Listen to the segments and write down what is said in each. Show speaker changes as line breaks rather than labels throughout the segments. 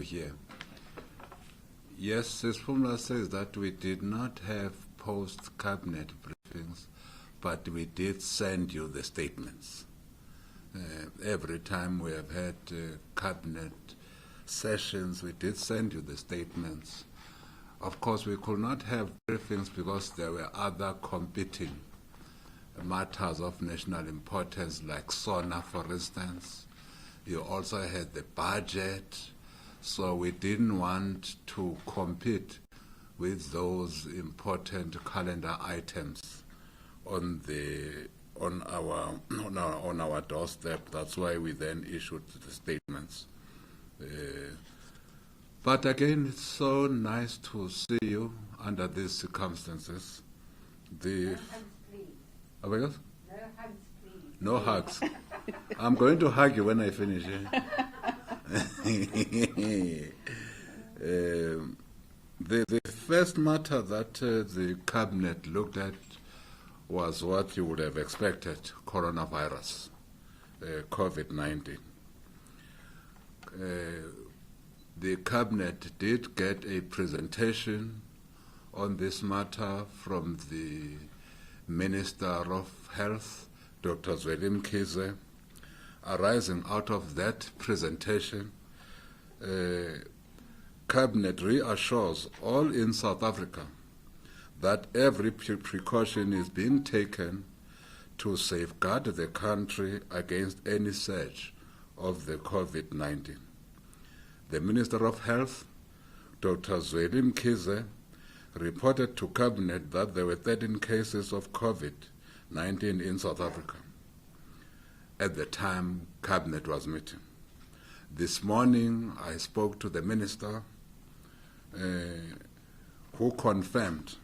here. Yes, this formula says that we did not have post-cabinet briefings, but we did send you the statements. Every time we have had cabinet sessions, we did send you the statements. Of course, we could not have briefings because there were other competing matters of national importance, like SONA, for instance. You also had the budget, so we didn't want to compete with those important calendar items on our doorstep. That's why we then issued the statements. But again, it's so nice to see you under these circumstances.
No hugs, please.
Oh, yes?
No hugs, please.
No hugs. I'm going to hug you when I finish. The first matter that the cabinet looked at was what you would have expected: coronavirus, COVID-19. The cabinet did get a presentation on this matter from the Minister of Health, Dr. Zweli Mkhize. Arising out of that presentation, cabinet reassures all in South Africa that every precaution is being taken to safeguard the country against any surge of the COVID-19. The Minister of Health, Dr. Zweli Mkhize, reported to Cabinet that there were 13 cases of COVID-19 in South Africa at the time Cabinet was meeting. This morning I spoke to the Minister who confirmed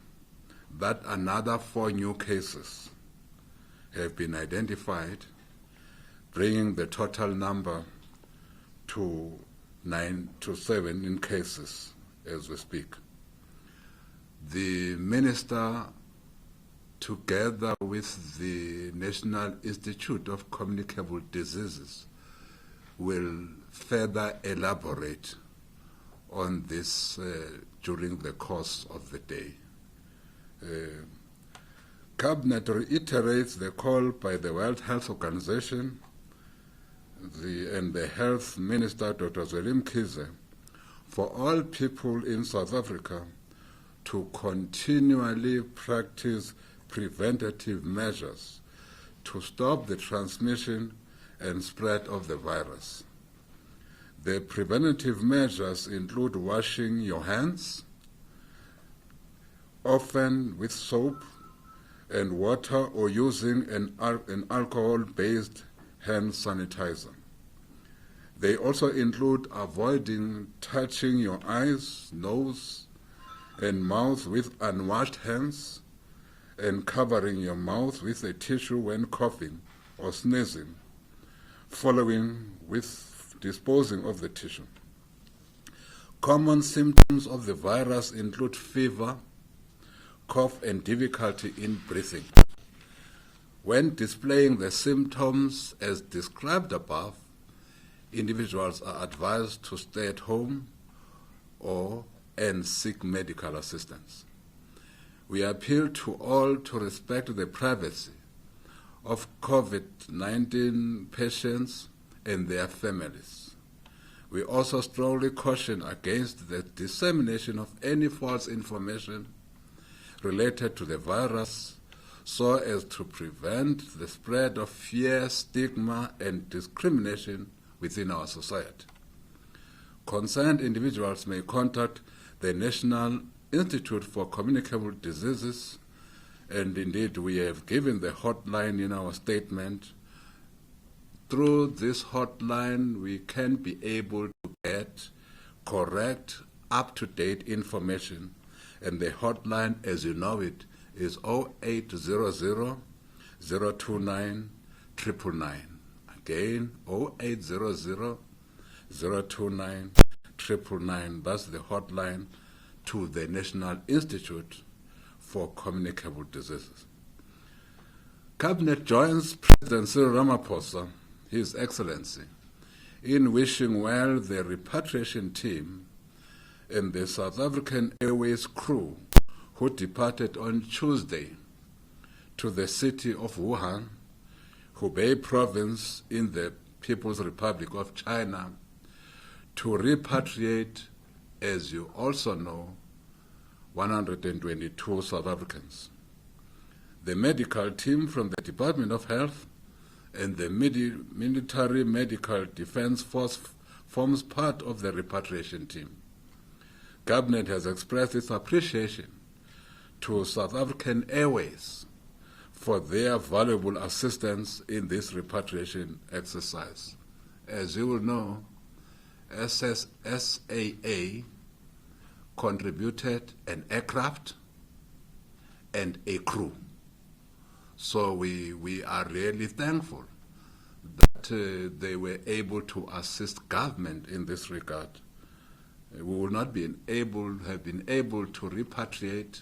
that another 4 new cases have been identified, bringing the total number to 7 in cases as we speak. The Minister, together with the National Institute of Communicable Diseases, will further elaborate on this during the course of the day. Cabinet reiterates the call by the World Health Organization and the Health Minister, Dr. Zweli Mkhize, for all people in South Africa to continually practice preventative measures to stop the transmission and spread of the virus. The preventative measures include washing your hands, often with soap and water, or using an alcohol-based hand sanitizer. They also include avoiding touching your eyes, nose, and mouth with unwashed hands, and covering your mouth with a tissue when coughing or sneezing, following with disposing of the tissue. Common symptoms of the virus include fever, cough, and difficulty in breathing. When displaying the symptoms as described above, individuals are advised to stay at home and seek medical assistance. We appeal to all to respect the privacy of COVID-19 patients and their families. We also strongly caution against the dissemination of any false information related to the virus, so as to prevent the spread of fear, stigma, and discrimination within our society. Concerned individuals may contact the National Institute for Communicable Diseases, and indeed we have given the hotline in our statement. Through this hotline, we can be able to get correct, up-to-date information, and the hotline, as you know it, is 0800 029 999. Again, 0800 029 999. That's the hotline to the National Institute for Communicable Diseases. Cabinet joins President Cyril Ramaphosa, His Excellency, in wishing well the repatriation team and the South African Airways crew who departed on Tuesday to the city of Wuhan, Hubei province in the People's Republic of China, to repatriate, as you also know, 122 South Africans. The medical team from the Department of Health and the Military Medical Defense Force forms part of the repatriation team. Government has expressed its appreciation to South African Airways for their valuable assistance in this repatriation exercise. As you will know, SAA contributed an aircraft and a crew. So we are really thankful that they were able to assist government in this regard. We will not have been able to repatriate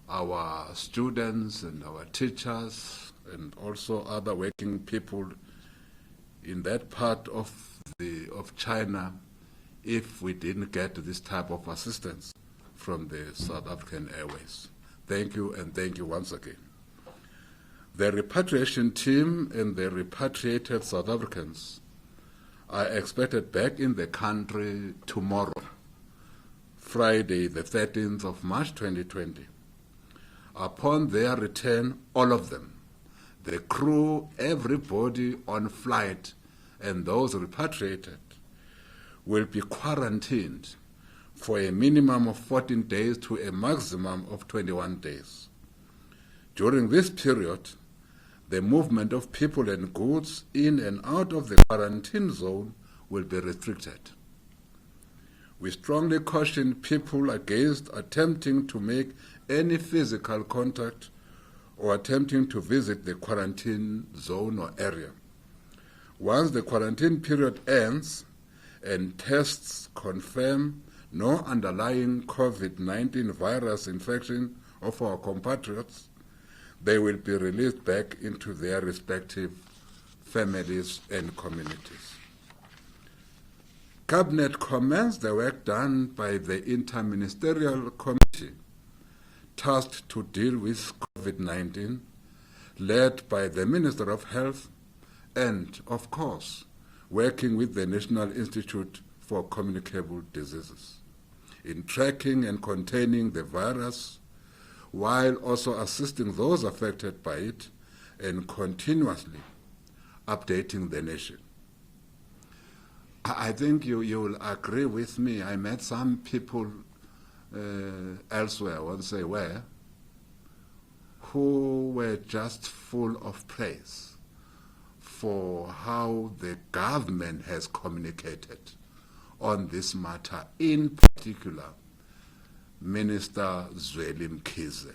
our students and our teachers and also other working people in that part of China if we didn't get this type of assistance from the South African Airways. Thank you, and thank you once again. The repatriation team and the repatriated South Africans are expected back in the country tomorrow, Friday, the 13th of March 2020. Upon their return, all of them, the crew, everybody on flight, and those repatriated, will be quarantined for a minimum of 14 days to a maximum of 21 days. During this period, the movement of people and goods in and out of the quarantine zone will be restricted. We strongly caution people against attempting to make any physical contact or attempting to visit the quarantine zone or area. Once the quarantine period ends and tests confirm no underlying COVID-19 virus infection of our compatriots, they will be released back into their respective families and communities. Cabinet commends the work done by the Interministerial Committee tasked to deal with COVID-19, led by the Minister of Health and, of course, working with the National Institute for Communicable Diseases in tracking and containing the virus, while also assisting those affected by it and continuously updating the nation. I think you will agree with me. I met some people elsewhere, I won't say where, who were just full of praise for how the government has communicated on this matter, in particular Minister Zweli Mkhize.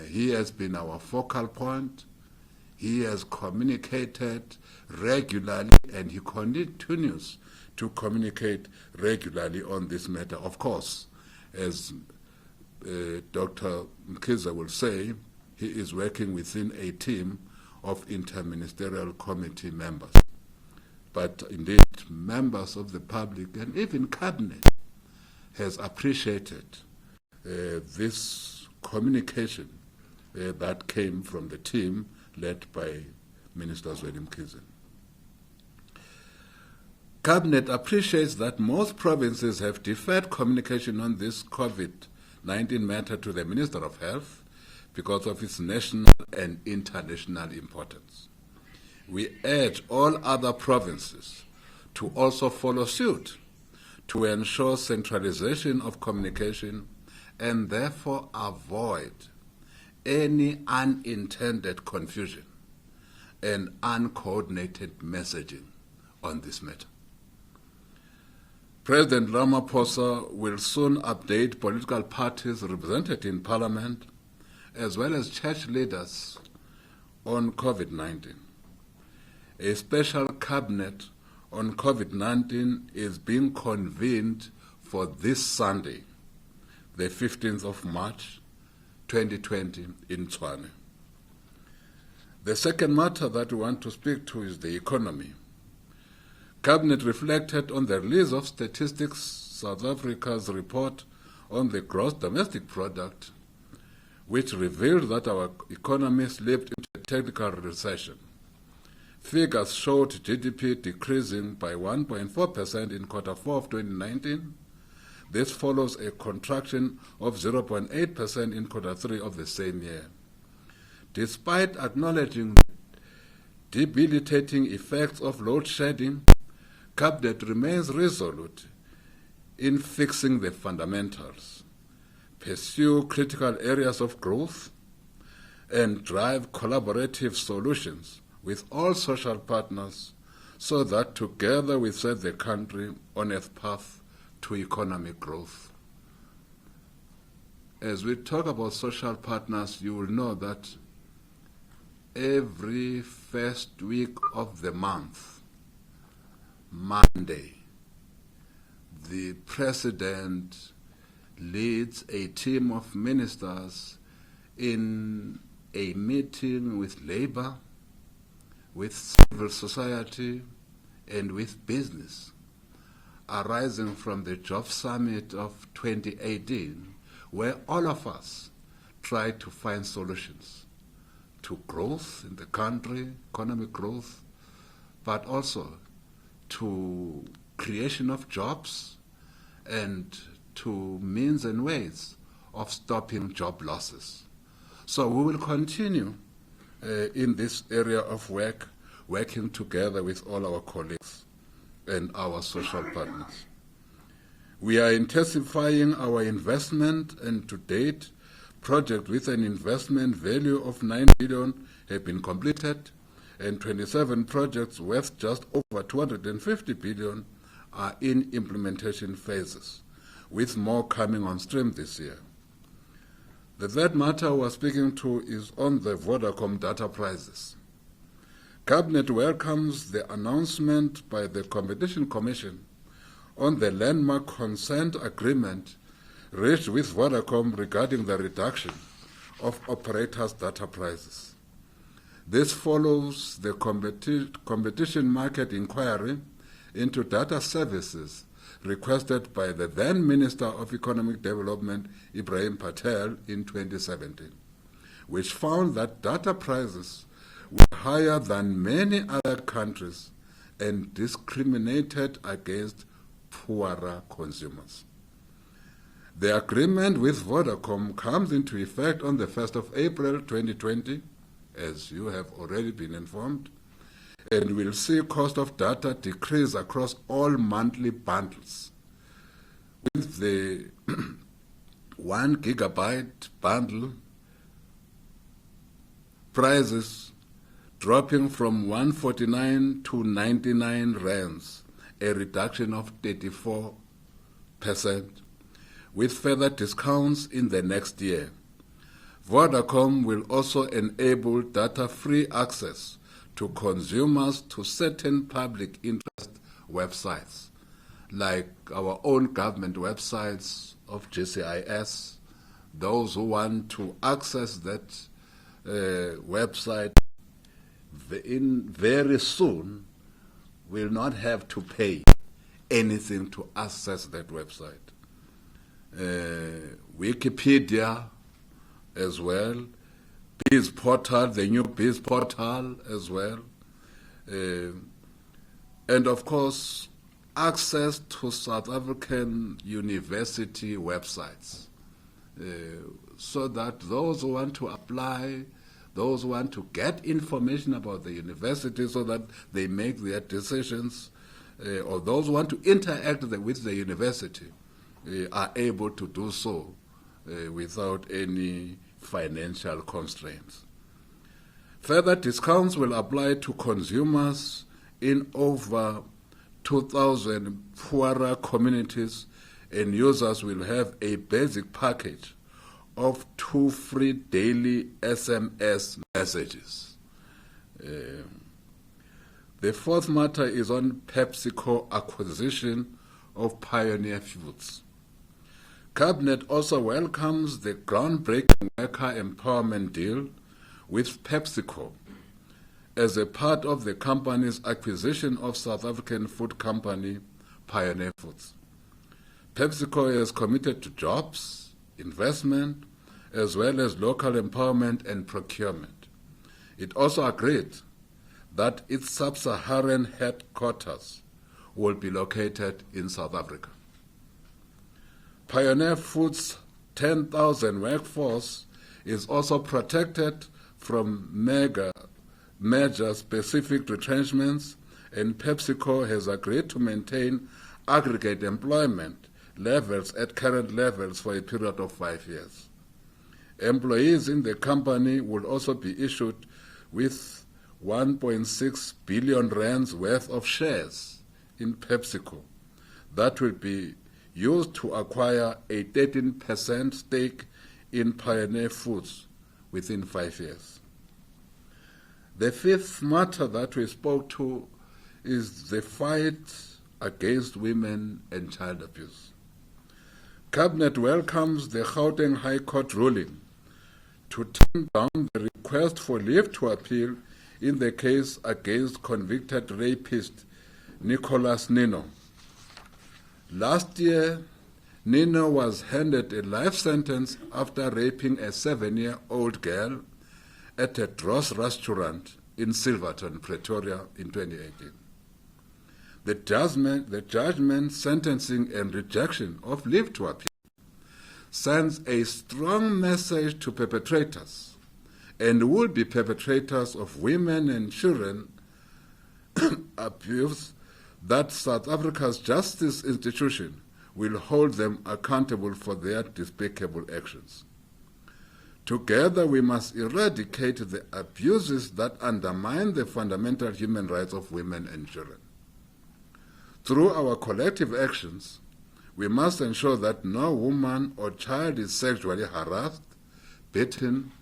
He has been our focal point. He has communicated regularly, and he continues to communicate regularly on this matter. Of course, as Dr. Mkhize will say, he is working within a team of interministerial committee members. But indeed, members of the public and even cabinet has appreciated this communication that came from the team led by Minister Zweli Mkhize. Cabinet appreciates that most provinces have deferred communication on this COVID-19 matter to the Minister of Health because of its national and international importance. We urge all other provinces to also follow suit to ensure centralization of communication and therefore avoid any unintended confusion and uncoordinated messaging on this matter. President Ramaphosa will soon update political parties represented in Parliament as well as church leaders on COVID-19. A special cabinet on COVID-19 is being convened for this Sunday, the 15th of March, 2020 in Tshwane. The second matter that we want to speak to is the economy. Cabinet reflected on the release of Statistics South Africa's report on the gross domestic product, which revealed that our economy slipped into a technical recession. Figures showed GDP decreasing by 1.4% in quarter 4 of 2019. This follows a contraction of 0.8% in quarter 3 of the same year. Despite acknowledging the debilitating effects of load shedding, Cabinet remains resolute in fixing the fundamentals, pursue critical areas of growth, and drive collaborative solutions with all social partners so that together we set the country on a path to economic growth. As we talk about social partners, you will know that every first week of the month, Monday, the President leads a team of ministers in a meeting with labor, with civil society, and with business, arising from the Job Summit of 2018, where all of us tried to find solutions to growth in the country, economic growth, but also to creation of jobs and to means and ways of stopping job losses. So we will continue in this area of work, working together with all our colleagues and our social partners. We are intensifying our investment, and to date, projects with an investment value of 9 billion have been completed, and 27 projects worth just over 250 billion are in implementation phases, with more coming on stream this year. The third matter we're speaking to is on the Vodacom data prices. Cabinet welcomes the announcement by the Competition Commission on the landmark consent agreement reached with Vodacom regarding the reduction of operators' data prices. This follows the competition market inquiry into data services requested by the then Minister of Economic Development, Ibrahim Patel, in 2017, which found that data prices were higher than many other countries and discriminated against poorer consumers. The agreement with Vodacom comes into effect on the 1st of April 2020, as you have already been informed, and will see cost of data decrease across all monthly bundles, with the 1 gigabyte bundle prices dropping from 149 to 99 rands, a reduction of 34%, with further discounts in the next year. Vodacom will also enable data-free access to consumers to certain public interest websites, like our own government websites of GCIS. Those who want to access that website very soon will not have to pay anything to access that website. Wikipedia as well, Biz Portal, the new Biz Portal as well, and of course access to South African university websites, so that those who want to apply, those who want to get information about the university so that they make their decisions, or those who want to interact with the university are able to do so without any financial constraints. Further discounts will apply to consumers in over 2,000 poorer communities, and users will have a basic package of 2 free daily SMS messages. The fourth matter is on PepsiCo acquisition of Pioneer Foods. Cabinet also welcomes the groundbreaking worker empowerment deal with PepsiCo, as a part of the company's acquisition of South African food company Pioneer Foods. PepsiCo is committed to jobs, investment, as well as local empowerment and procurement. It also agreed that its sub-Saharan headquarters will be located in South Africa. Pioneer Foods' 10,000 workforce is also protected from major specific retrenchments, and PepsiCo has agreed to maintain aggregate employment levels at current levels for a period of 5 years. Employees in the company will also be issued with 1.6 billion rands worth of shares in PepsiCo that will be used to acquire a 13% stake in Pioneer Foods within 5 years. The fifth matter that we spoke to is the fight against women and child abuse. Cabinet welcomes the Gauteng High Court ruling to turn down the request for leave to appeal in the case against convicted rapist Nicholas Nino. Last year, Nino was handed a life sentence after raping a 7-year-old girl at a Dross restaurant in Silverton, Pretoria in 2018. The judgment, sentencing and rejection of leave to appeal sends a strong message to perpetrators and would-be perpetrators of women and children abuse that South Africa's justice institution will hold them accountable for their despicable actions. Together, we must eradicate the abuses that undermine the fundamental human rights of women and children. Through our collective actions, we must ensure that no woman or child is sexually harassed, beaten,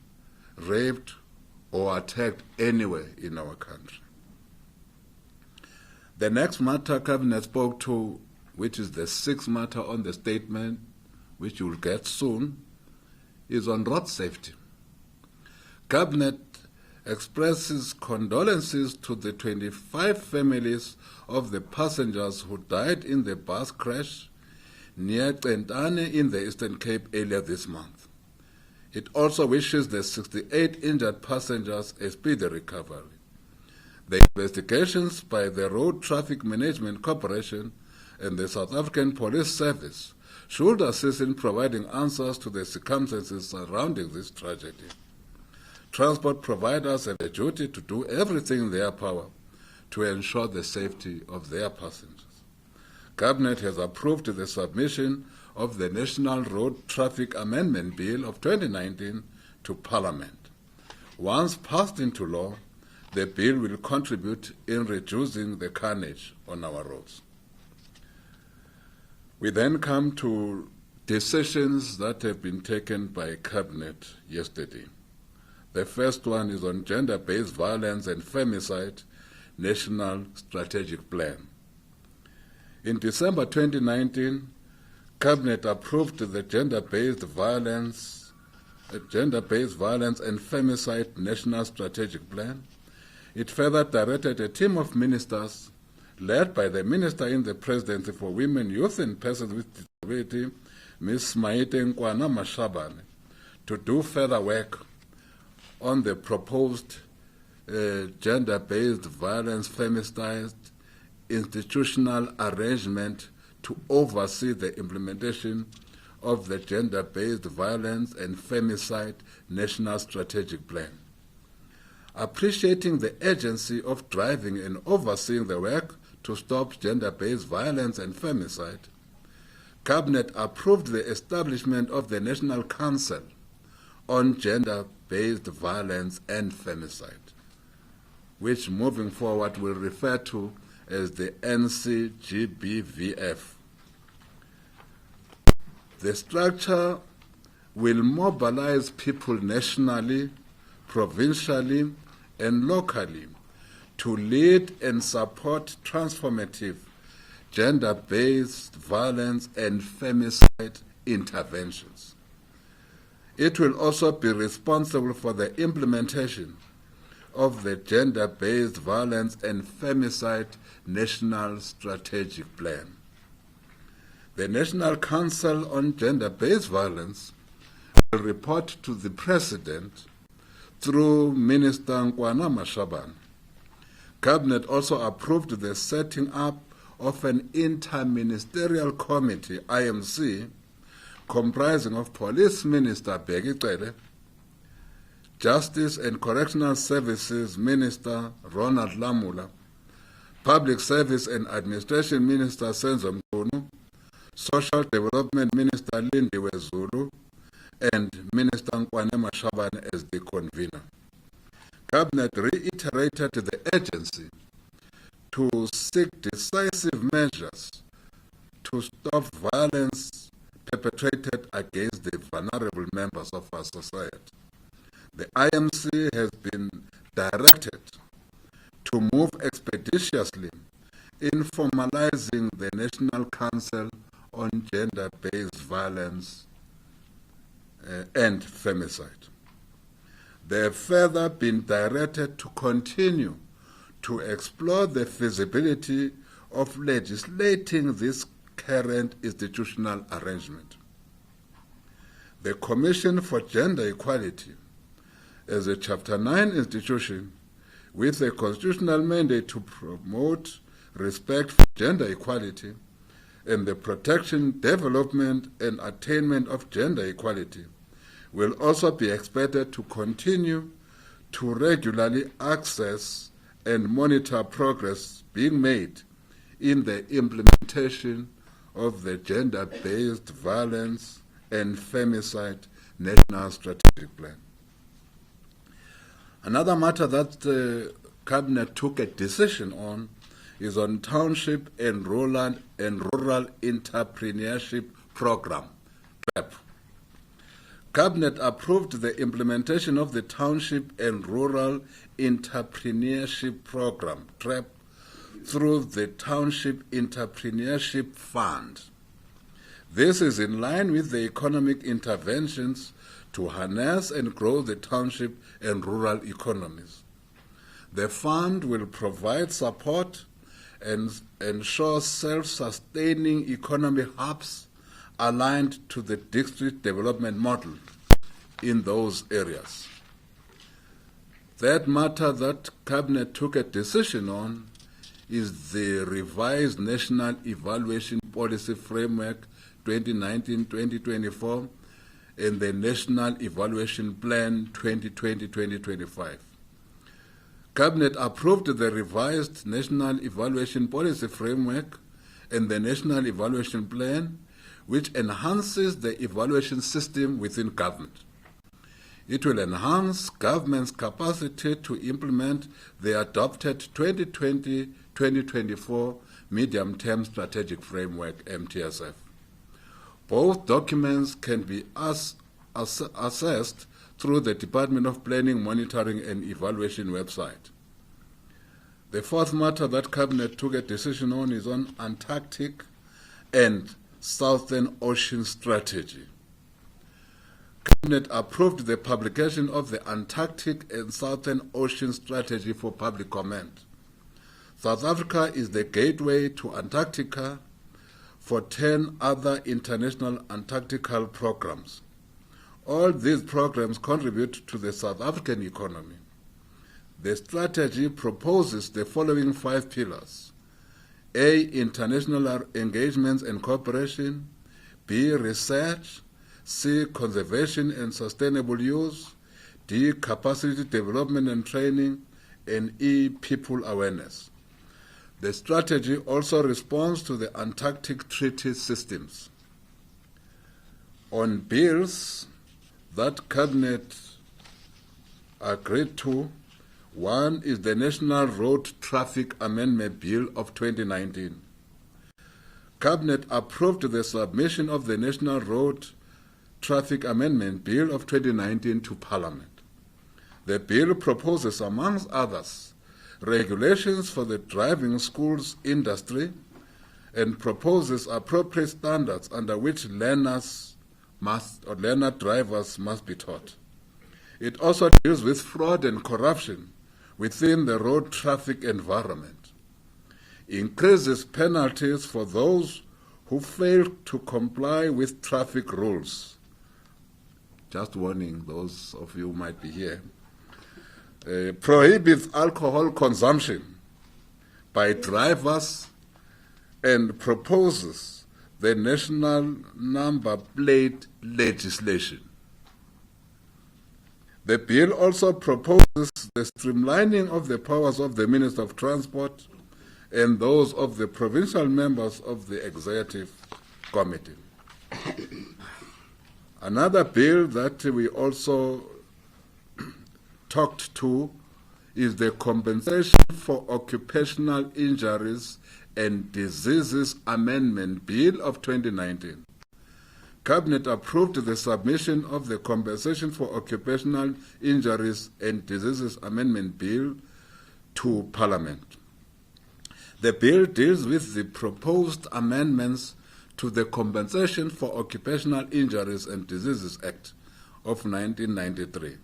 raped, or attacked anywhere in our country. The next matter Cabinet spoke to, which is the sixth matter on the statement, which you will get soon, is on road safety. Cabinet expresses condolences to the 25 families of the passengers who died in the bus crash near Tentane in the Eastern Cape earlier this month. It also wishes the 68 injured passengers a speedy recovery. The investigations by the Road Traffic Management Corporation and the South African Police Service should assist in providing answers to the circumstances surrounding this tragedy. Transport providers have a duty to do everything in their power to ensure the safety of their passengers. Cabinet has approved the submission of the National Road Traffic Amendment Bill of 2019 to Parliament. Once passed into law, the bill will contribute in reducing the carnage on our roads. We then come to decisions that have been taken by Cabinet yesterday. The first one is on gender-based violence and femicide National Strategic Plan. In December 2019, Cabinet approved the Gender-Based Violence and Femicide National Strategic Plan. It further directed a team of ministers led by the Minister in the Presidency for Women, Youth and Persons with Disability, Ms. Maite Nkwana Mashabane, to do further work on the proposed gender-based violence femicide institutional arrangement to oversee the implementation of the Gender-Based Violence and Femicide National Strategic Plan. Appreciating the urgency of driving and overseeing the work to stop gender-based violence and femicide, Cabinet approved the establishment of the National Council on Gender-Based Violence and Femicide, which moving forward we'll refer to as the GBVF. The structure will mobilize people nationally, provincially, and locally to lead and support transformative gender-based violence and femicide interventions. It will also be responsible for the implementation of the Gender-Based Violence and Femicide National Strategic Plan. The National Council on Gender-Based Violence will report to the President through Minister Nkwana Mashabane. Cabinet also approved the setting up of an interministerial committee, IMC, comprising of Police Minister Bheki Cele, Justice and Correctional Services Minister Ronald Lamula, Public Service and Administration Minister Senzo Mchunu, Social Development Minister Lindiwe Zulu, and Minister Nkwane Mashabane as the convener. Cabinet reiterated the urgency to seek decisive measures to stop violence perpetrated against the vulnerable members of our society. The IMC has been directed to move expeditiously in formalizing the National Council on Gender-Based Violence and Femicide. They have further been directed to continue to explore the feasibility of legislating this current institutional arrangement. The Commission for Gender Equality, as a Chapter 9 institution with a constitutional mandate to promote respect for gender equality and the protection, development, and attainment of gender equality, will also be expected to continue to regularly access and monitor progress being made in the implementation of the Gender-Based Violence and Femicide National Strategic Plan. Another matter that the Cabinet took a decision on is on Township and Rural Entrepreneurship Program, TREP. Cabinet approved the implementation of the Township and Rural Entrepreneurship Program, TREP, through the Township Entrepreneurship Fund. This is in line with the economic interventions to harness and grow the township and rural economies. The fund will provide support and ensure self-sustaining economic hubs aligned to the district development model in those areas. That matter that Cabinet took a decision on is the revised National Evaluation Policy Framework 2019-2024 and the National Evaluation Plan 2020-2025. Cabinet approved the revised National Evaluation Policy Framework and the National Evaluation Plan, which enhances the evaluation system within government. It will enhance government's capacity to implement the adopted 2020-2024 Medium-Term Strategic Framework, MTSF. Both documents can be assessed through the Department of Planning, Monitoring and Evaluation website. The fourth matter that Cabinet took a decision on is on Antarctic and Southern Ocean Strategy. Cabinet approved the publication of the Antarctic and Southern Ocean Strategy for public comment. South Africa is the gateway to Antarctica for 10 other international Antarctical programs. All these programs contribute to the South African economy. The strategy proposes the following 5 pillars: A, international engagements and cooperation; B, research; C, conservation and sustainable use; D, capacity development and training; and E, people awareness. The strategy also responds to the Antarctic treaty systems. On bills that Cabinet agreed to, one is the National Road Traffic Amendment Bill of 2019. Cabinet approved the submission of the National Road Traffic Amendment Bill of 2019 to Parliament. The bill proposes, amongst others, regulations for the driving schools industry and proposes appropriate standards under which learner drivers must be taught. It also deals with fraud and corruption within the road traffic environment, increases penalties for those who fail to comply with traffic rules. Just warning those of you who might be here. Prohibits alcohol consumption by drivers and proposes the national number plate legislation. The bill also proposes the streamlining of the powers of the Minister of Transport and those of the provincial members of the Executive Committee. Another bill that we also talked to is the Compensation for Occupational Injuries and Diseases Amendment Bill of 2019. Cabinet approved the submission of the Compensation for Occupational Injuries and Diseases Amendment Bill to Parliament. The bill deals with the proposed amendments to the Compensation for Occupational Injuries and Diseases Act of 1993.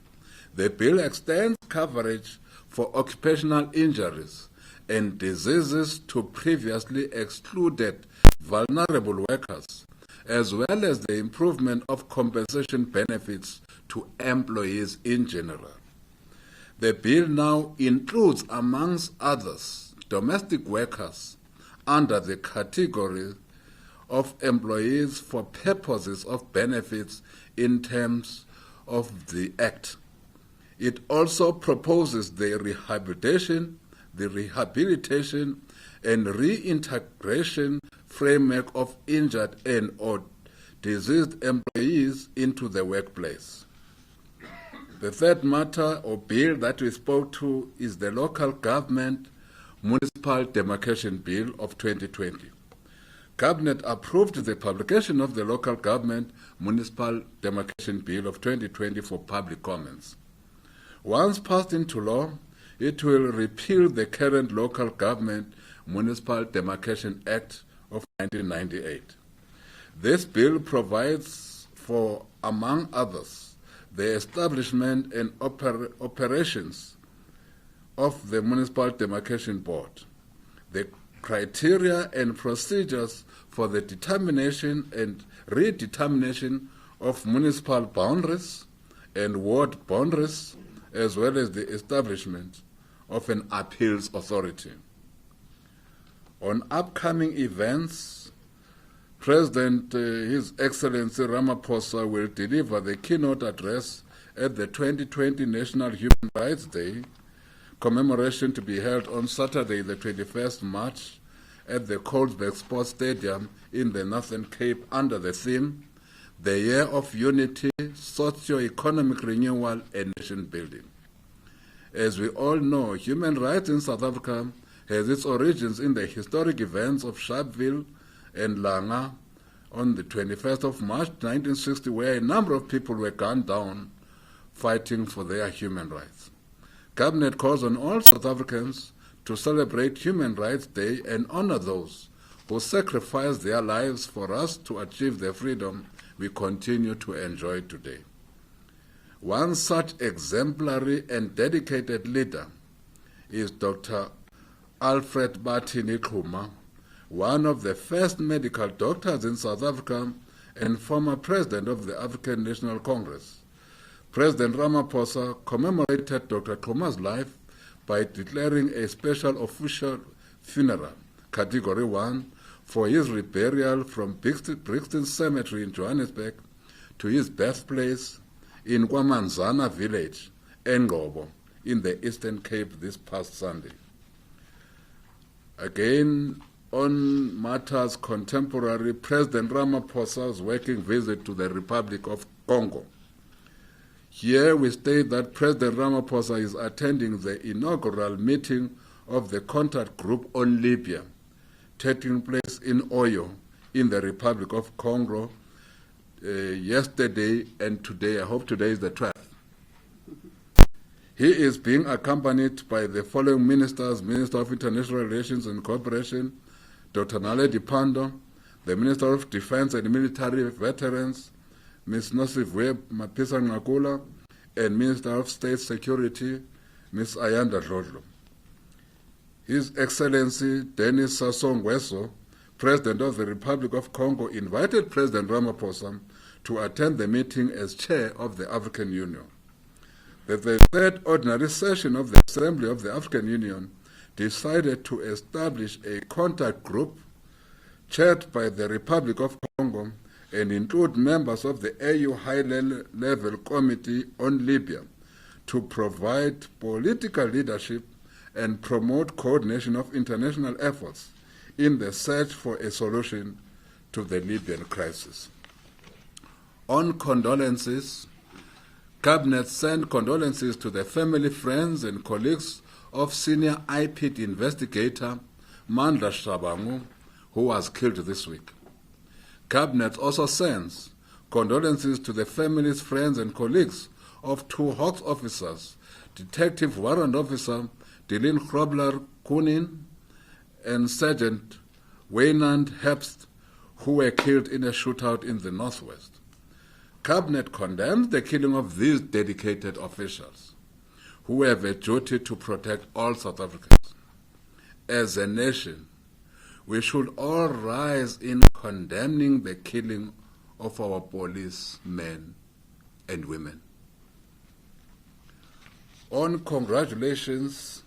The bill extends coverage for occupational injuries and diseases to previously excluded vulnerable workers, as well as the improvement of compensation benefits to employees in general. The bill now includes, amongst others, domestic workers under the category of employees for purposes of benefits in terms of the Act. It also proposes the rehabilitation and reintegration framework of injured and or diseased employees into the workplace. The third matter or bill that we spoke to is the Local Government Municipal Demarcation Bill of 2020. Cabinet approved the publication of the Local Government Municipal Demarcation Bill of 2020 for public comments. Once passed into law, it will repeal the current Local Government Municipal Demarcation Act of 1998. This bill provides for, among others, the establishment and operations of the Municipal Demarcation Board, the criteria and procedures for the determination and redetermination of municipal boundaries and ward boundaries, as well as the establishment of an appeals authority. On upcoming events, President His Excellency Ramaphosa will deliver the keynote address at the 2020 National Human Rights Day commemoration to be held on Saturday, the 21st March, at the Colesberg Sports Stadium in the Northern Cape under the theme, The Year of Unity, Socio-Economic Renewal and Nation Building. As we all know, human rights in South Africa has its origins in the historic events of Sharpeville and Langa on the 21st of March 1960, where a number of people were gunned down fighting for their human rights. Cabinet calls on all South Africans to celebrate Human Rights Day and honor those who sacrificed their lives for us to achieve the freedom we continue to enjoy today. One such exemplary and dedicated leader is Dr. Alfred Bathini Xuma, one of the first medical doctors in South Africa and former president of the African National Congress. President Ramaphosa commemorated Dr. Xuma's life by declaring a special official funeral, Category 1, for his reburial from Brixton Cemetery in Johannesburg to his birthplace in Kwamanzana village, Ngobo, in the Eastern Cape this past Sunday. Again, on matters contemporary, President Ramaphosa's working visit to the Republic of Congo. Here we state that President Ramaphosa is attending the inaugural meeting of the Contact Group on Libya, taking place in Oyo, in the Republic of Congo, yesterday and today. I hope today is the 12th. He is being accompanied by the following ministers: Minister of International Relations and Cooperation, Dr. Naledi Pandor, the Minister of Defense and Military Veterans, Ms. Nosiviwe Mapisa Ngakula, and Minister of State Security, Ms. Ayanda Dlodlo. His Excellency Denis Sassou Nguesso, President of the Republic of Congo, invited President Ramaphosa to attend the meeting as chair of the African Union. The third ordinary session of the Assembly of the African Union decided to establish a contact group chaired by the Republic of Congo and include members of the AU High-Level Committee on Libya to provide political leadership and promote coordination of international efforts in the search for a solution to the Libyan crisis. On condolences, Cabinet sent condolences to the family, friends, and colleagues of senior IPID investigator Mandla Shabangu, who was killed this week. Cabinet also sends condolences to the families, friends, and colleagues of two Hawks officers, Detective Warrant Officer Dylan Grobler Kunin and Sergeant Waynand Herbst, who were killed in a shootout in the Northwest. Cabinet condemns the killing of these dedicated officials, who have a duty to protect all South Africans. As a nation, we should all rise in condemning the killing of our policemen and women. On congratulations,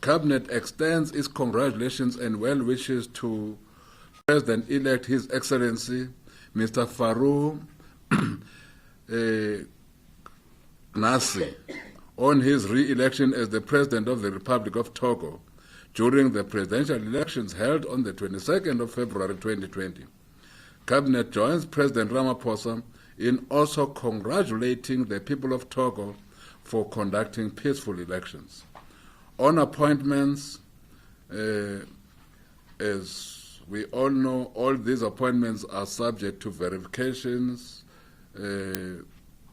Cabinet extends its congratulations and well wishes to President-elect His Excellency Mr. Farouk Gnassi on his re-election as the President of the Republic of Togo during the presidential elections held on the 22nd of February 2020. Cabinet joins President Ramaphosa in also congratulating the people of Togo for conducting peaceful elections. On appointments, as we all know, all these appointments are subject to verifications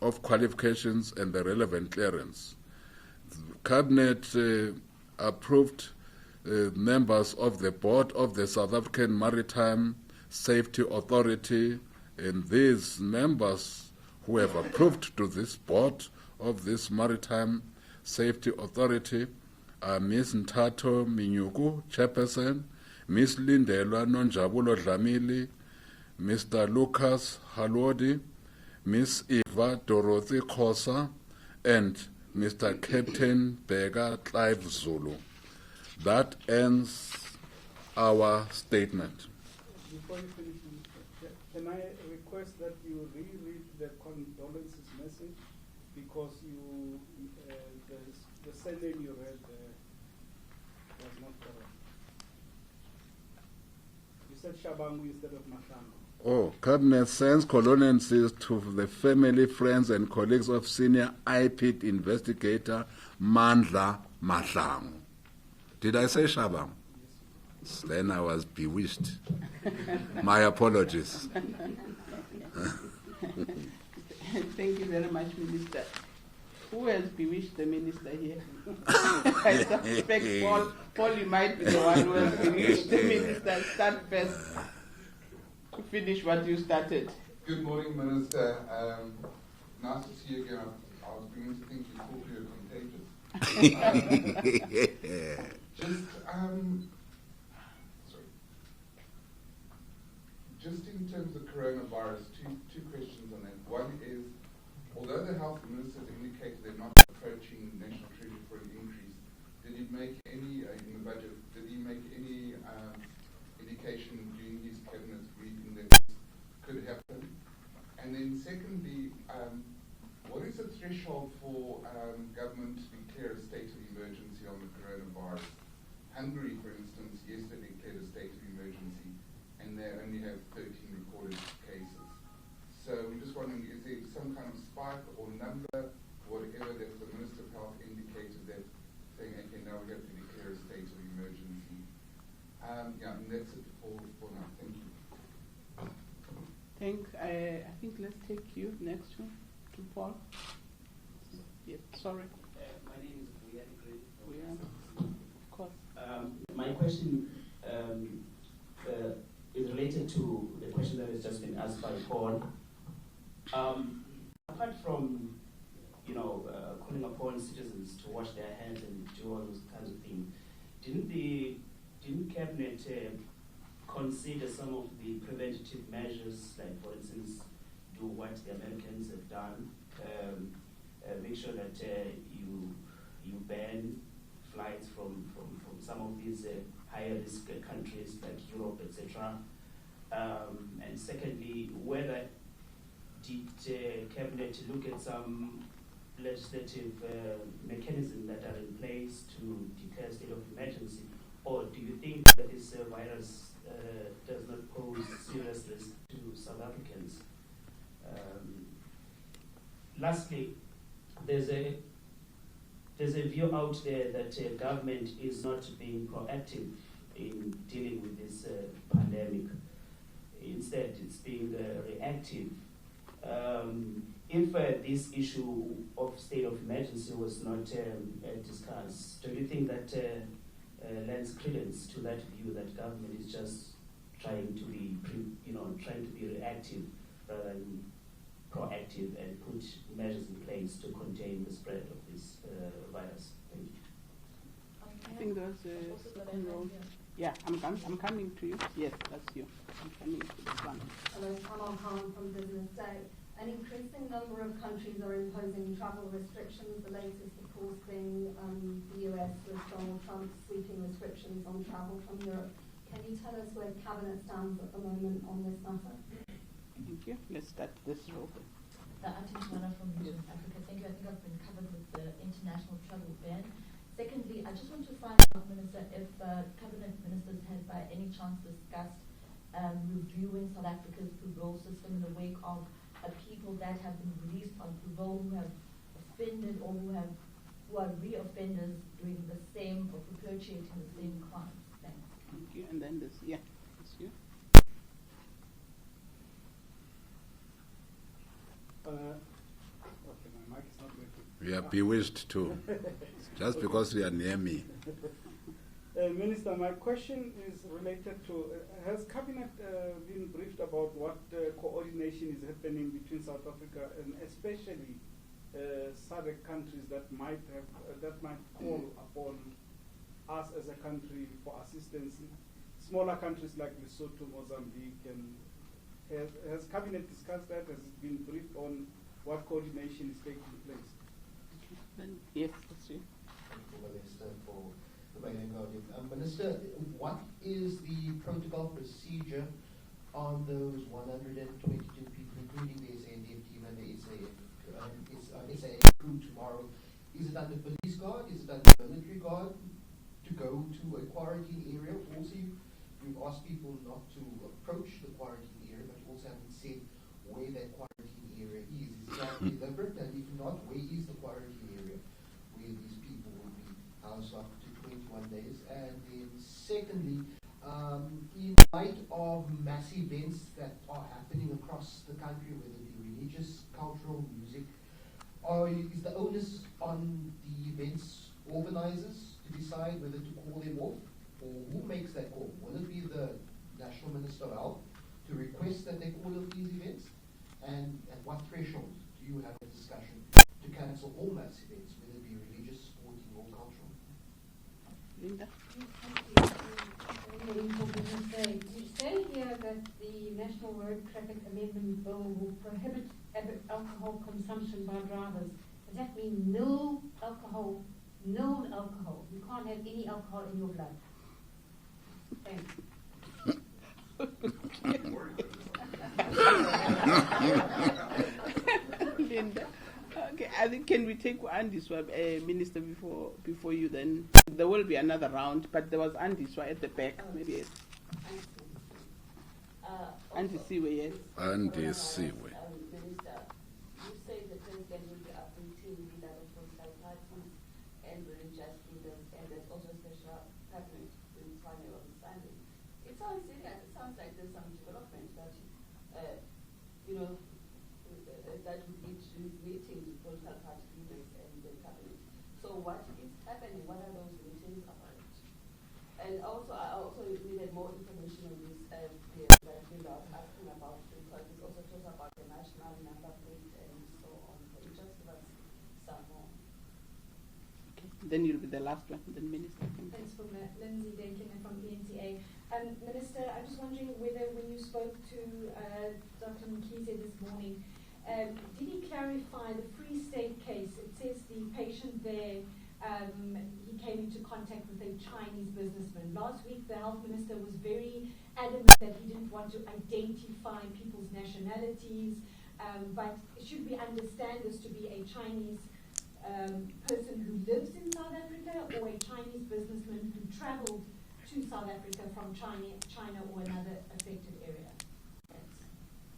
of qualifications and the relevant clearance. Cabinet approved members of the board of the South African Maritime Safety Authority, and these members who have approved to this board of this Maritime Safety Authority are Ms. Ntato Minyuku, Chairperson, Ms. Lindelwa Nonjabulo Dlamili, Mr. Lucas Halwodi, Ms. Eva Dorothy Khosa, and Mr. Captain Bega Clive Zulu. That ends our statement.
Before you finish, can I request that you reread the condolences message, because you the surname you read was not correct. You said Shabangu instead of Mahlangu.
Oh, Cabinet sends condolences to the family, friends, and colleagues of senior IPID investigator Mandla Mahlangu. Did I say Shabangu? Yes. Then I was bewitched. My apologies.
Thank you very much, Minister. Who has bewitched the minister here? I suspect Paul, you might be the one who has bewitched the minister. Start first to finish what you started.
Good morning, Minister. Nice to see you again. I was beginning to think you thought you were contagious. Just in terms of coronavirus, two questions on that. One is, although the health minister has indicated they're not approaching national treasury for an increase, did he make any, in the budget, did he make any indication during his cabinet briefing that this could happen? And then secondly, what is the threshold for government to declare a state of emergency on the coronavirus? Hungary, for instance, yesterday declared a state of emergency, and they only have 13 recorded cases. So we're just wondering, is there some kind of spike or number, whatever, that the Minister of Health indicated that, saying, okay, now we have to declare a state of emergency? And that's it for now. Thank you.
I think let's take you next one to Paul. Yes, sorry.
My name is Buyani.
Of course.
My question is related to the question that has just been asked by Paul. Apart from calling upon citizens to wash their hands and do all those kinds of things. Didn't Cabinet consider some of the preventative measures, like for instance, do what the Americans have done, make sure that you ban flights from some of these higher risk countries like Europe, etc. And secondly, whether did Cabinet look at some legislative mechanisms that are in place to declare state of emergency, or do you think that this virus does not pose serious risk to South Africans? Lastly, there's a view out there that government is not being proactive in dealing with this pandemic. Instead, it's being reactive. If this issue of state of emergency was not discussed, do you think that lends credence to that view that government is just trying to be, reactive rather than proactive and put measures in place to contain the spread of this virus? Thank you.
I think there's yeah, I'm coming to you. Yes, that's you. I'm coming to this one.
Hello, Kamal Khan from Business Day. An increasing number of countries are imposing travel restrictions, the latest of course being the US with Donald Trump sweeping restrictions on travel from Europe. Can you tell us where Cabinet stands at the moment on this matter?
Thank you. Let's start this row.
Antarctic from Africa. Thank you. I think I've been covered with the international travel ban. Secondly, I just want to find out, Minister, if Cabinet Ministers had by any chance discussed reviewing South Africa's parole system in the wake of people that have been released on parole who have offended or who are re-offenders doing the same or perpetuating the same crimes. Thanks.
Thank you. And then this, yeah, it's you.
Okay, my mic is not working.
We are bewitched too, just because we are near me.
Minister, my question is related to, has Cabinet been briefed about what coordination is happening between South Africa and especially SADC countries that might call upon us as a country for assistance? Smaller countries like Lesotho, Mozambique, and has Cabinet discussed that? Has it been briefed on what coordination is taking place?
Then, yes, that's you.
Thank you, Minister, for the Mayor Guardian. Minister, what is the protocol procedure on those 122 people, including the SANDF team and the SAA crew tomorrow? Is it under police guard? Is it under military guard to go to a quarantine area? Also, you've asked people not to approach the quarantine area, but you also haven't said where that quarantine area is. Is that deliberate? And if not, where is the quarantine area where these people will be housed up to 21 days? And then secondly, in light of mass events that are happening across the country, whether it be religious, cultural, music, is the onus on the events organizers to decide whether to call them off? Or who makes that call? Will it be the National Minister of Health to request that they call off these events? And at what threshold do you have a discussion to cancel all mass events, whether it be religious, sporting, or cultural?
Linda?
You say here that the National Road Traffic Amendment Bill will prohibit alcohol consumption by drivers. Does that mean no alcohol? No alcohol. You can't have any alcohol in your blood. Thanks.
Linda. Okay, I think can we take Andy Swab, Minister, before you then? There will be another round, but there was Andy Swab at the back. Maybe yes. Andy Siwe, yes.
Andy Siwe.
Minister, you say the president will be appointing leader of political parties and religious leaders, and there's also a special cabinet in Tshwane on Sunday. It sounds serious. It sounds like there's some development that, that would lead to meetings with political party leaders and the cabinet. So what is happening? What are those meetings about? And also, I also needed more information on this that Linda was asking about, because it also talks about the national number plate and so on. Can you just give us some more.
Okay. Then you'll be the last one, then Minister.
Thanks for that. Lindsay Denkin from PNTA. Minister, I'm just wondering whether when you spoke to Dr. Mkhize this morning, did he clarify the Free State case? It says the patient there, he came into contact with a Chinese businessman. Last week, the health minister was very adamant that he didn't want to identify people's nationalities, but should we understand this to be a Chinese person who lives in South Africa or a Chinese businessman who traveled to South Africa from China or another affected area? Thanks.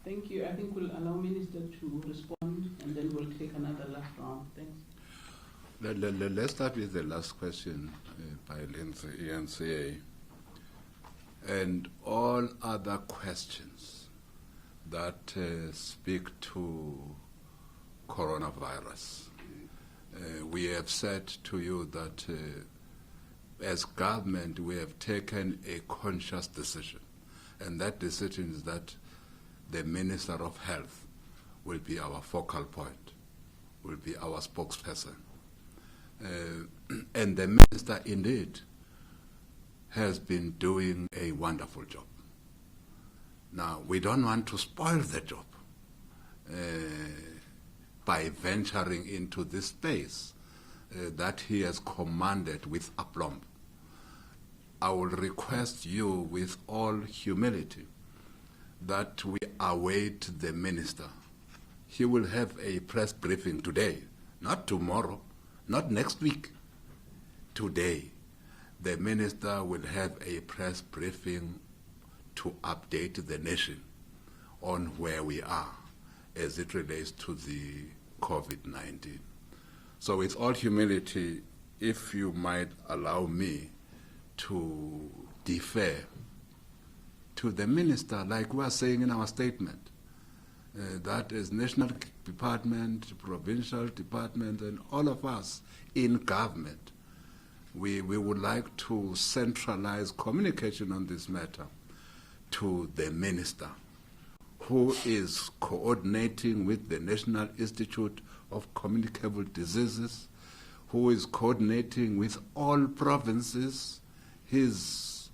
Thank you. I think we'll allow Minister to respond and then we'll take another last round. Thanks.
Let's start with the last question by Lindsay, ENCA. And all other questions that speak to coronavirus. We have said to you that as government we have taken a conscious decision, and that decision is that the Minister of Health will be our focal point, will be our spokesperson. And the Minister indeed has been doing a wonderful job. Now, we don't want to spoil the job by venturing into this space that he has commanded with aplomb. I will request you with all humility that we await the Minister. He will have a press briefing today, not tomorrow, not next week. Today, the Minister will have a press briefing to update the nation on where we are as it relates to the COVID-19. So with all humility, if you might allow me to defer to the Minister, like we are saying in our statement, that is national department, provincial department, and all of us in government, we would like to centralize communication on this matter to the Minister, who is coordinating with the National Institute of Communicable Diseases, who is coordinating with all provinces. He's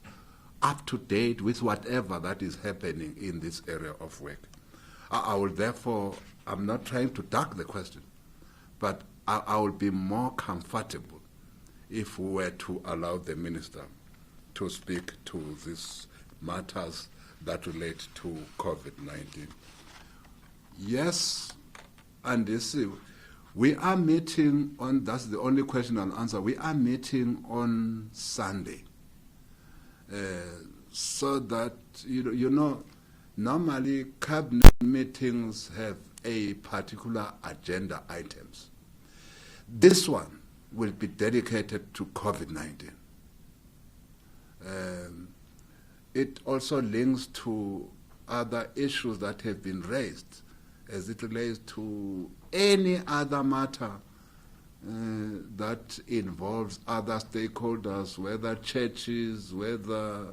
up to date with whatever that is happening in this area of work. I will therefore, I'm not trying to duck the question, but I will be more comfortable if we were to allow the Minister to speak to these matters that relate to COVID-19. Yes, and this, we are meeting on, that's the only question I'll answer, we are meeting on Sunday. So that, you know, normally cabinet meetings have a particular agenda items. This one will be dedicated to COVID-19. It also links to other issues that have been raised as it relates to any other matter that involves other stakeholders, whether churches, whether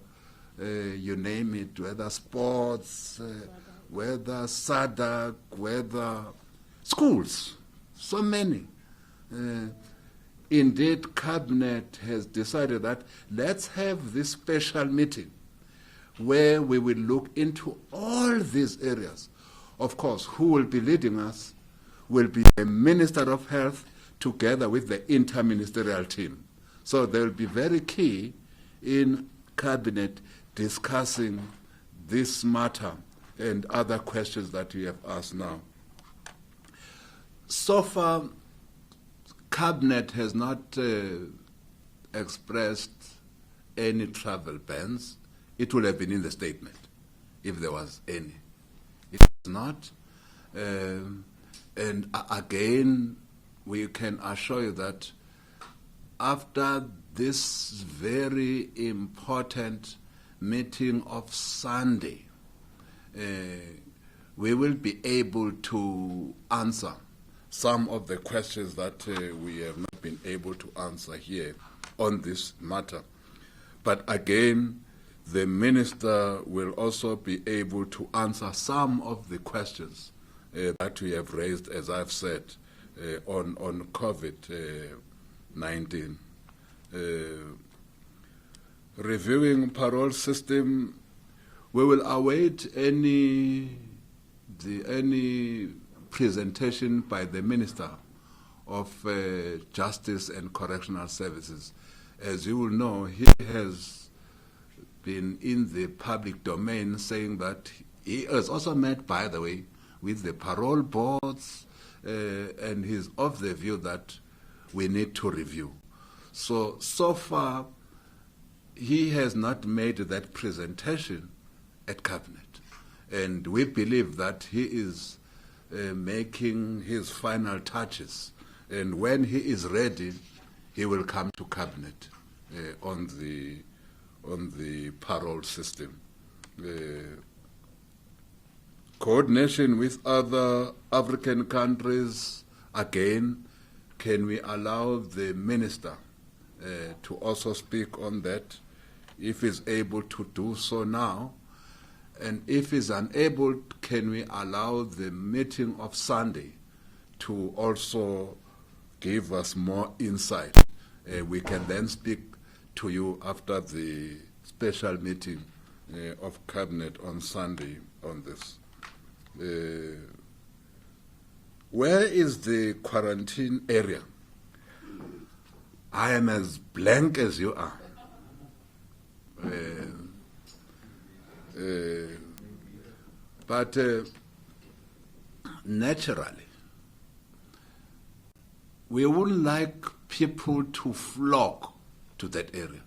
you name it, whether sports, whether SADC, whether schools, so many. Indeed, Cabinet has decided that let's have this special meeting where we will look into all these areas. Of course, who will be leading us will be the Minister of Health together with the interministerial team. So they will be very key in Cabinet discussing this matter and other questions that you have asked now. So far, Cabinet has not expressed any travel bans. It would have been in the statement if there was any. It is not. And again, we can assure you that after this very important meeting of Sunday, we will be able to answer some of the questions that we have not been able to answer here on this matter. But again, the Minister will also be able to answer some of the questions that we have raised, as I've said, on COVID-19. Reviewing parole system, we will await any presentation by the Minister of Justice and Correctional Services. As you will know, he has been in the public domain saying that he has also met, by the way, with the parole boards, and he's of the view that we need to review. So far, he has not made that presentation at Cabinet. And we believe that he is making his final touches. And when he is ready, he will come to Cabinet on the parole system. Coordination with other African countries, again, can we allow the Minister to also speak on that, if he's able to do so now? And if he's unable, can we allow the meeting of Sunday to also give us more insight? We can then speak to you after the special meeting of Cabinet on Sunday on this. Where is the quarantine area? I am as blank as you are. But naturally, we would like people to flock to that area,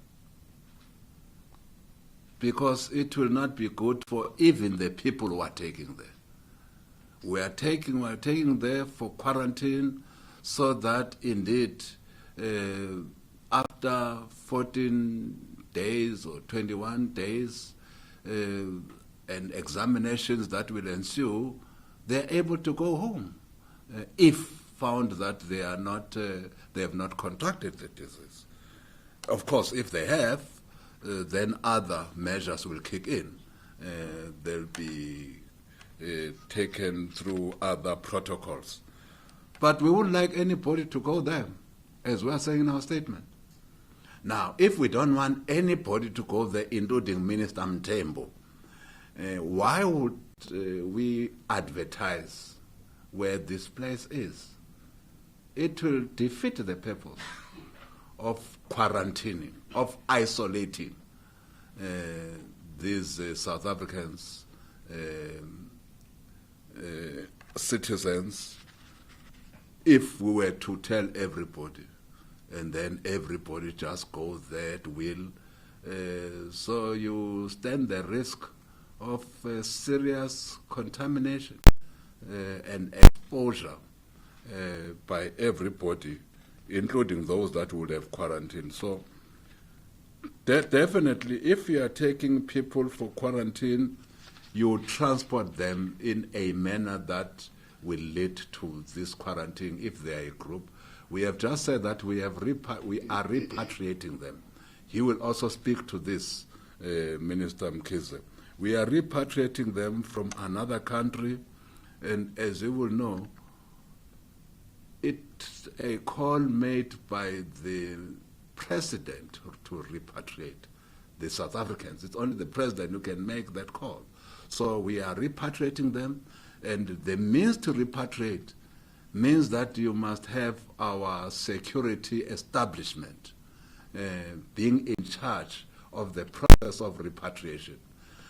because it will not be good for even the people who are taking there. We are taking there for quarantine, so that indeed after 14 days or 21 days and examinations that will ensue, they're able to go home if found that they have not contracted the disease. Of course, if they have, then other measures will kick in. They'll be taken through other protocols. But we wouldn't like anybody to go there, as we are saying in our statement. Now, if we don't want anybody to go there, including Minister Mthembu, why would we advertise where this place is? It will defeat the purpose of quarantining, of isolating these South Africans, citizens, if we were to tell everybody, and then everybody just goes there at will. So you stand the risk of serious contamination and exposure by everybody, including those that would have quarantined. So definitely, if you are taking people for quarantine, you transport them in a manner that will lead to this quarantine if they are a group. We have just said that we are repatriating them. He will also speak to this, Minister Mkhize. We are repatriating them from another country, and as you will know, it's a call made by the President to repatriate the South Africans. It's only the President who can make that call. So we are repatriating them, and the means to repatriate means that you must have our security establishment being in charge of the process of repatriation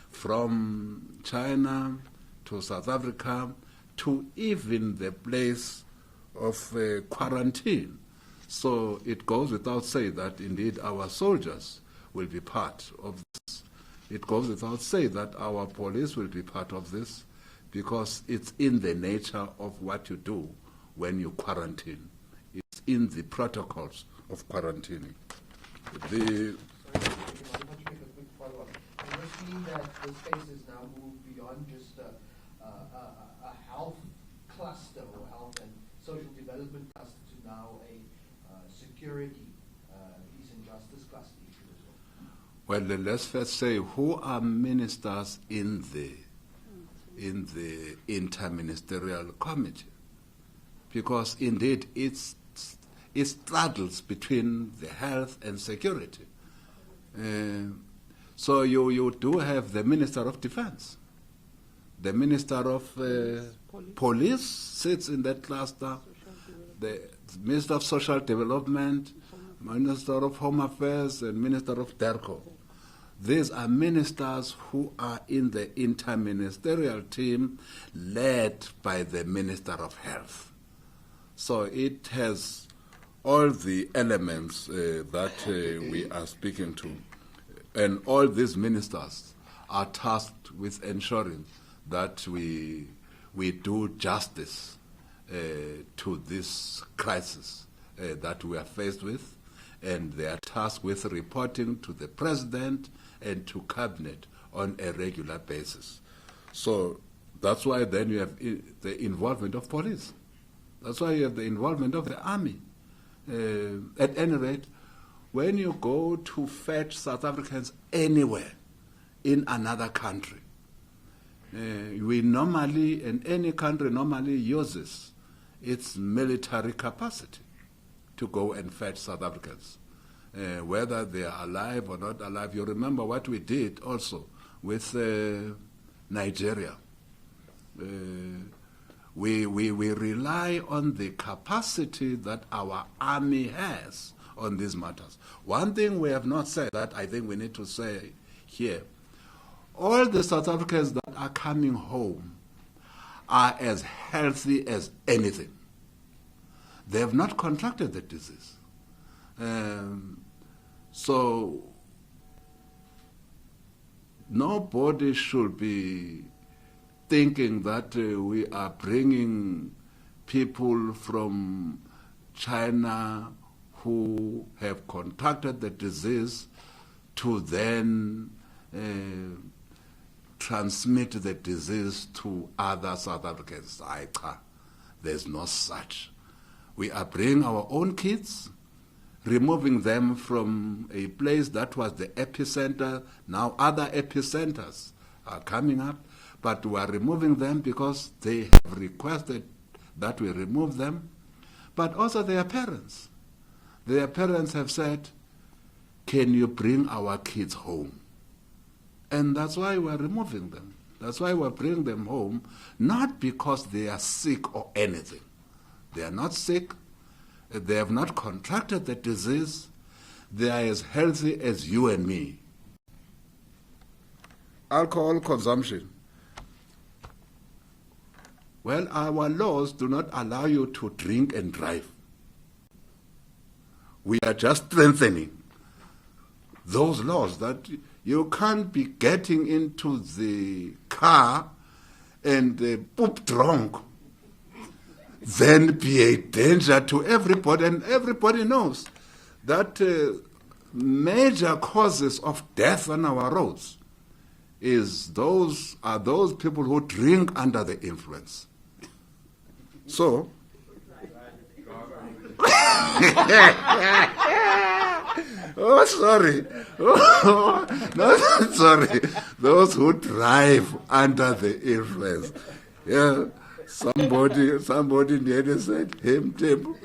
from China to South Africa to even the place of quarantine. So it goes without saying that indeed our soldiers will be part of this. It goes without saying that our police will be part of this, because it's in the nature of what you do when you quarantine. It's in the protocols of quarantining.
Sorry, I want to make a quick follow-up. Does this mean that the space is now moved beyond just a health cluster or health and social development cluster to now a security, peace and justice cluster issue as well?
Well, let's first say, who are ministers in the interministerial committee? because indeed it straddles between the health and security. So you do have the Minister of Defense. The Minister of Police sits in that cluster. The Minister of Social Development, Minister of Home Affairs, and Minister of DERCO. These are ministers who are in the interministerial team led by the Minister of Health. So it has all the elements that we are speaking to. And all these ministers are tasked with ensuring that we do justice to this crisis that we are faced with, and they are tasked with reporting to the President and to Cabinet on a regular basis. So that's why then you have the involvement of police. That's why you have the involvement of the army. At any rate, when you go to fetch South Africans anywhere in another country, we normally, and any country normally uses its military capacity to go and fetch South Africans, whether they are alive or not alive. You remember what we did also with Nigeria. We rely on the capacity that our army has on these matters. One thing we have not said that I think we need to say here, all the South Africans that are coming home are as healthy as anything. They have not contracted the disease. So nobody should be thinking that we are bringing people from China who have contracted the disease to then transmit the disease to other South Africans. There's no such. We are bringing our own kids, removing them from a place that was the epicenter. Now other epicenters are coming up, but we are removing them because they have requested that we remove them, but also their parents. Their parents have said, can you bring our kids home? And that's why we're removing them. That's why we're bringing them home, not because they are sick or anything. They are not sick. They have not contracted the disease. They are as healthy as you and me. Alcohol consumption. Well, our laws do not allow you to drink and drive. We are just strengthening those laws that you can't be getting into the car and poop drunk, then be a danger to everybody, and everybody knows that major causes of death on our roads are those people who drink under the influence. So, oh, sorry. Oh, no, sorry. Those who drive under the influence. Yeah, somebody nearly said, him, Tim,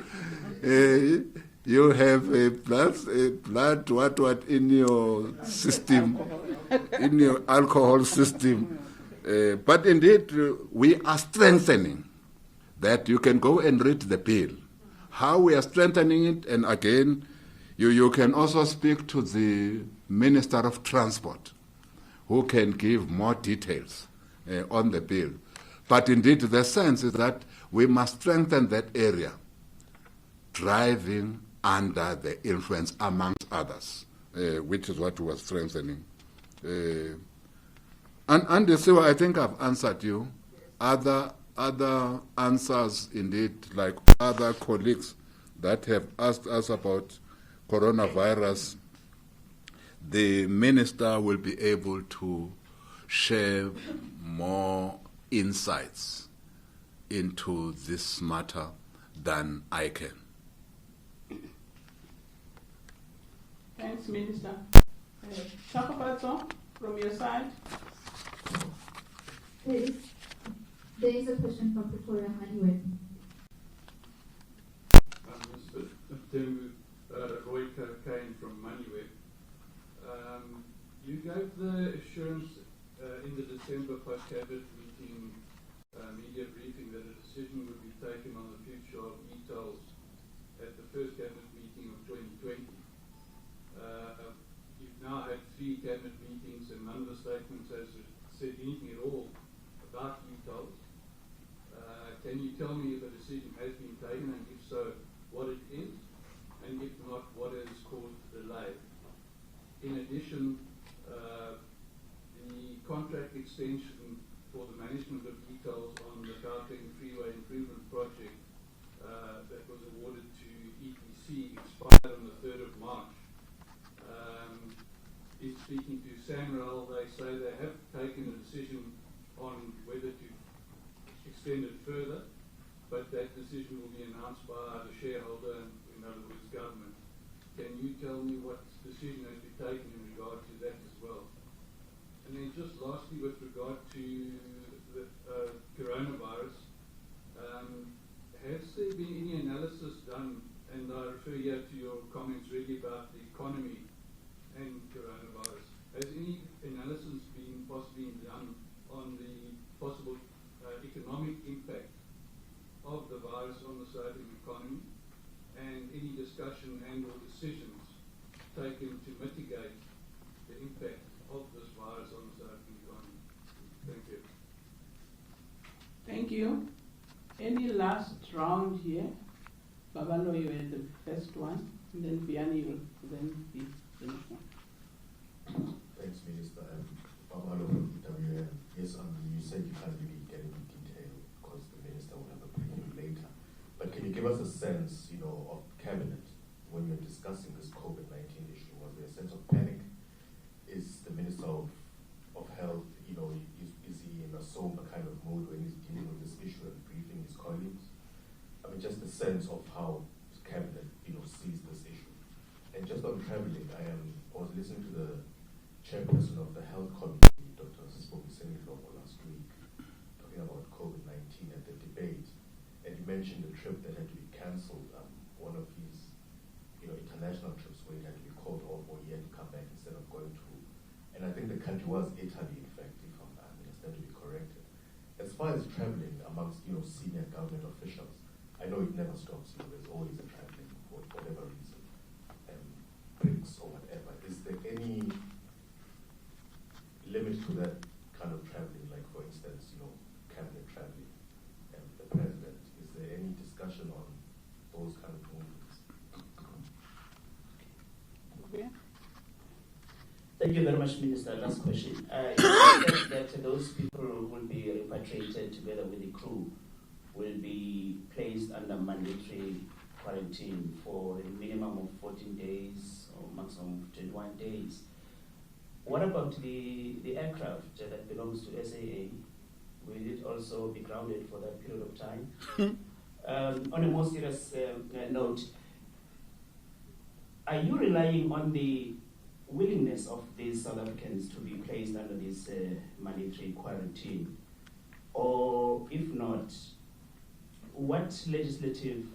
you have a blood, what in your system, in your alcohol system. But indeed, we are strengthening that. You can go and read the bill. How we are strengthening it, and again, you can also speak to the Minister of Transport, who can give more details on the bill. But indeed, the sense is that we must strengthen that area, driving under the influence, amongst others, which is what we are strengthening. And Siwa, I think I've answered you. Other answers, indeed, like other colleagues that have asked us about coronavirus, the minister will be able to share more insights into this matter than I can.
Thanks, Minister. Chakapato, from your side.
There is a question from Pretoria Manuel. Mthembu, Roy Kane from Moneyweb. You gave the assurance in the December post-cabinet meeting media briefing that a decision would be taken on the future of e-tolls at the first cabinet meeting of 2020. You've now had 3 cabinet meetings and none of the statements has said anything at all about e-tolls. Can you tell me if a decision has been taken, and if so, what it is, and if not, what has caused the delay? In addition, the contract extension for the management of e-tolls on the Gauteng Freeway Improvement Project that was awarded to EPC expired on the 3rd of March. In speaking to SANRAL, they say they have taken a decision on whether to extend it further, but that decision will be announced by the shareholder, in other words, government. Can you tell me what decision has been taken in regard to that as well? And then just lastly, with regard to the coronavirus, has there been any analysis done, and I refer here to your comments really about the economy and coronavirus, has any analysis been possibly done on the possible economic impact of the virus on the South African economy, and any discussion and or decisions taken to mitigate the impact of this virus on the South African economy? Thank you.
Thank you. Any last round here? Babalo, you were the first one, and then Vianney will then be the next one.
Thanks, Minister. Babalo from EWN. Yes, you said you can't really get into detail because the Minister will have a briefing later. But can you give us a sense, of cabinet when you're discussing this COVID-19 issue? Was there a sense of panic? Is the Minister of Health, is he in a somber kind of mood when he's dealing with this issue and briefing his colleagues? I mean, just a sense of how the cabinet, sees this issue. And just on traveling, I was listening to the chairperson of the Health Committee, Dr. Sibongiseni-Dhlomo, last week, talking about COVID-19 at the debate, and he mentioned the trip that had to be cancelled, one of his, international trips where he had to be called off or he had to come back instead of going to, and I think the country was Italy, in fact, if I'm to be corrected. As far as traveling amongst, senior government officials, I know it never stops, there's always a traveling for whatever reason, breaks or whatever. Is there any limit to that kind of traveling, like for instance, cabinet traveling and the president? Is there any discussion on those kind of movements?
Okay.
Thank you very much, Minister. Last question. You said that those people who will be repatriated together with the crew will be placed under mandatory quarantine for a minimum of 14 days or maximum of 21 days. What about the aircraft that belongs to SAA? Will it also be grounded for that period of time? On a more serious note, are you relying on the willingness of these South Africans to be placed under this mandatory quarantine? Or if not, what legislative